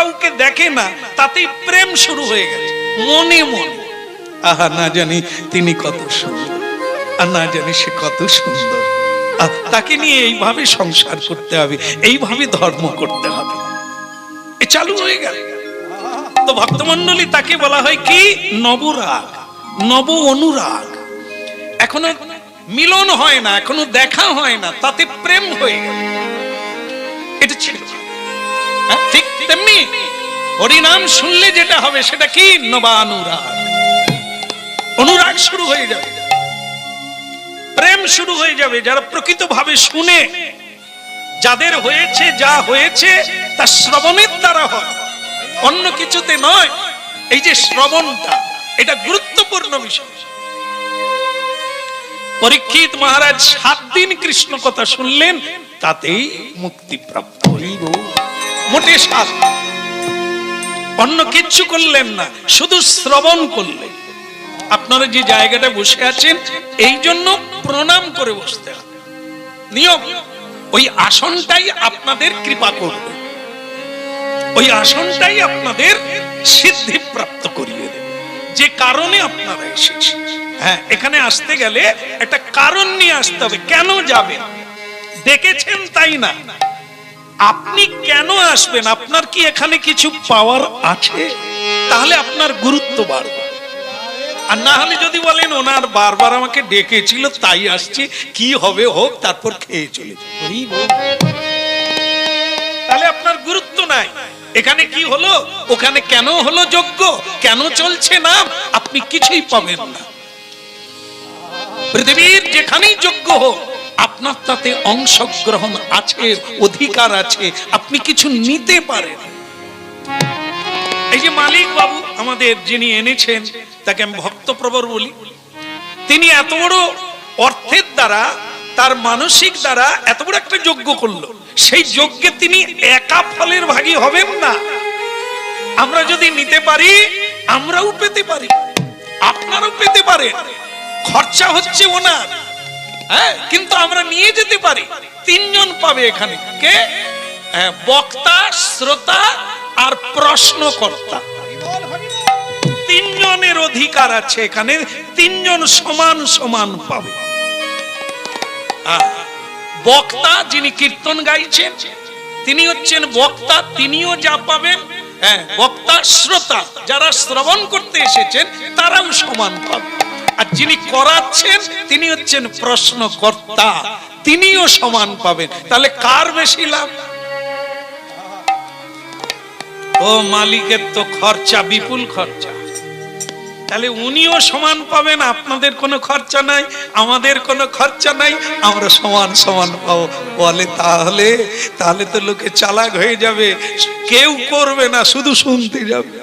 কাউকে দেখে না, তাতেই প্রেম শুরু হয়ে গেছে মনে মনে। আহা, না জানি তিনি কত সুন্দর, আর না জানি সে কত সুন্দর, আর তাকে নিয়ে এইভাবে সংসার করতে হবে, এইভাবে ধর্ম করতে হবে, এ চালু হয়ে গেল। তো ভক্তমণ্ডলী, তাকে বলা হয় কি? নবরাগ, নব অনুরাগ। এখনো মিলন হয় না, এখনো দেখা হয় না, তাতে প্রেম হয়ে গেল। এটা ছিল ঠিক তেমনি হরিনাম শুনলে যেটা হবে সেটা কি? নবানুরাগ। অনুরাগ শুরু হয়ে যাবে, প্রেম শুরু হয়ে যাবে। যারা প্রকৃত ভাবে শুনে, যাদের হয়েছে, যা হয়েছে তা শ্রবণের দ্বারা হয়, অন্য কিছুতে নয়। এই যে শ্রবণটা, এটা গুরুত্বপূর্ণ বিষয়। পরীক্ষিত মহারাজ 7 দিন কৃষ্ণ কথা শুনলেন, তাতেই মুক্তি প্রাপ্ত হইল। মোটে 7, অন্য কিচ্ছু করলেন না, শুধু শ্রবণ করলেন। আপনারা যে জায়গাটা বসে আছেন, এই জন্য প্রণাম করে বসতে হবে, নিয়ম। ওই আসনটাই আপনাদের কৃপা করবে, ওই আসনটাই আপনাদের সিদ্ধি প্রাপ্ত করিয়ে দেবে, যে কারণে আপনারা এসেছেন। হ্যাঁ, এখানে আসতে গেলে একটা কারণ নিয়ে আসতে হবে। কেন যাবেন? দেখেছেন তাই না, আপনি কেন আসবেন? আপনার কি এখানে কিছু পাওয়ার আছে? তাহলে আপনার গুরুত্ব বাড়বে। আর না হলে যদি বলেন ওনার বারবার আমাকে ডেকেছিল তাই আসছি, কি হবে হোক, তারপর খেয়ে চলে যাবে, তাহলে আপনার গুরুত্ব নাই। এখানে কি হলো, ওখানে কেন হলো যজ্ঞ, কেন চলছে না, আপনি কিছুই পাবেন না। পৃথিবীর যেখানেই যজ্ঞ হোক, আপনার তাতে অংশগ্রহণ আছে, অধিকার আছে, আপনি কিছু নিতে পারেন। এই যে মালিক বাবু আমাদের যিনি এনেছেন, তাকে আমি ভক্তপ্রবর বলি। তিনি এত বড় অর্থের দ্বারা, তার মানসিক দ্বারা এত বড় একটা যজ্ঞ করলো। সেই যজ্ঞে তিনি একা ফলের ভাগী হবেন না। আমরা যদি নিতে পারি, আমরাও পেতে পারি, আপনারাও পেতে পারেন। খরচা হচ্ছে ওনার, হ্যাঁ, কিন্তু আমরা নিয়ে যেতে পারি। 3 জন পাবে এখানে, কে? বক্তা, শ্রোতা আর প্রশ্নকর্তা। 3 জনের অধিকার আছে এখানে, 3 জন সমান সমান পাবে। বক্তা যিনি কীর্তন গাইছেন, তিনি হচ্ছেন বক্তা, তিনিও যা পাবেন। হ্যাঁ, বক্তা, শ্রোতা যারা শ্রবণ করতে এসেছেন তারাও সমান পাবে। আর যিনি করাচ্ছেন তিনি হচ্ছেন প্রশ্নকর্তা, তিনিও সমান পাবেন। তাহলে কার বেশি লাভ? ও মালিকের তো খরচা, বিপুল খরচা, তাহলে উনিও সমান পাবেন। আপনাদের কোনো খরচা নাই, আমাদের কোনো খরচা নাই, আমরা সমান সমান পাবো। বলে তাহলে তো লোকে চালাক হয়ে যাবে, কেউ করবে না, শুধু শুনতে যাবে।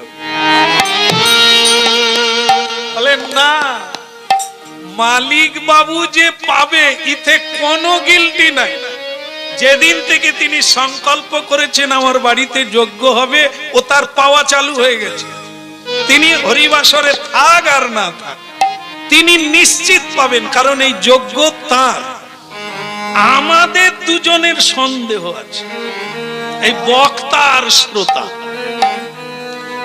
বলে না, মালিক বাবু যে পাবে, ইতে কোনো গিল্টি নাই। যেদিন থেকে তিনি সংকল্প করেছেন আমার বাড়িতে যজ্ঞ হবে, ও তার পাওয়া চালু হয়ে গেছে। তিনি হরিবাসরে থাক আর না থাক, তিনি নিশ্চিত পাবেন, কারণ এই যজ্ঞ তার। আমাদের দুজনের সন্দেহ আছে, এই বক্তা আর শ্রোতা।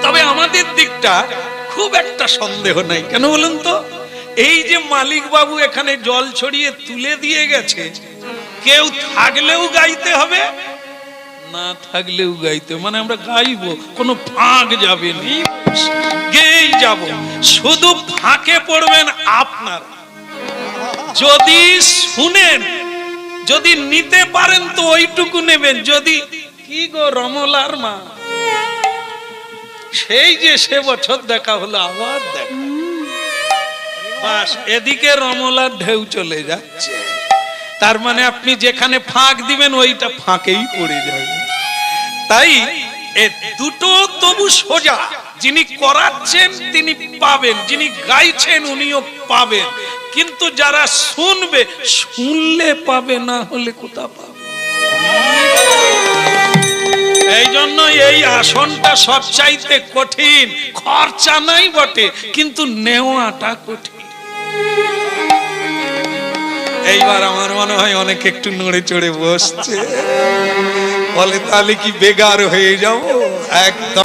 তবে আমাদের দিকটা খুব একটা সন্দেহ নাই। কেন বলুন তো? এই যে মালিক বাবু এখানে জল ছড়িয়ে তুলে দিয়ে গেছে, কেউ থাকলেও গাইতে হবে, না থাকলেও গাইতে, মানে আমরা গাইবো, কোনো ফাঁক যাবে না, গেই যাব। শুধু ফাঁকে পড়বেন আপনার। যদি শুনেন, যদি নিতে পারেন তো ওইটুকু নেবেন। যদি কি গো রমলার মা, সেই যে সে বছর দেখা হলো, আবার দেখা, বাস এদিকে রমলার ঢেউ চলে যাচ্ছে। তার মানে আপনি যেখানে ফাঁক দিবেন ওইটা ফাঁকেই পড়ে যাবে। তাই এ দুটো তবু সোজা। যিনি করাচ্ছেন তিনি পাবেন, যিনি গাইছেন উনিও পাবেন। কিন্তু যারা শুনবে, শুনলে পাবে, না হলে কোথা পাবে? এই জন্য এই আসনটা সবচাইতে কঠিন। খরচা নাই বটে, কিন্তু নেওয়াটা কঠিন। এইবার আমার মনে হয় অনেক একটু নড়ে চড়ে বসছে। বলে তাহলে কি বেগার হয়ে যাবো? একদম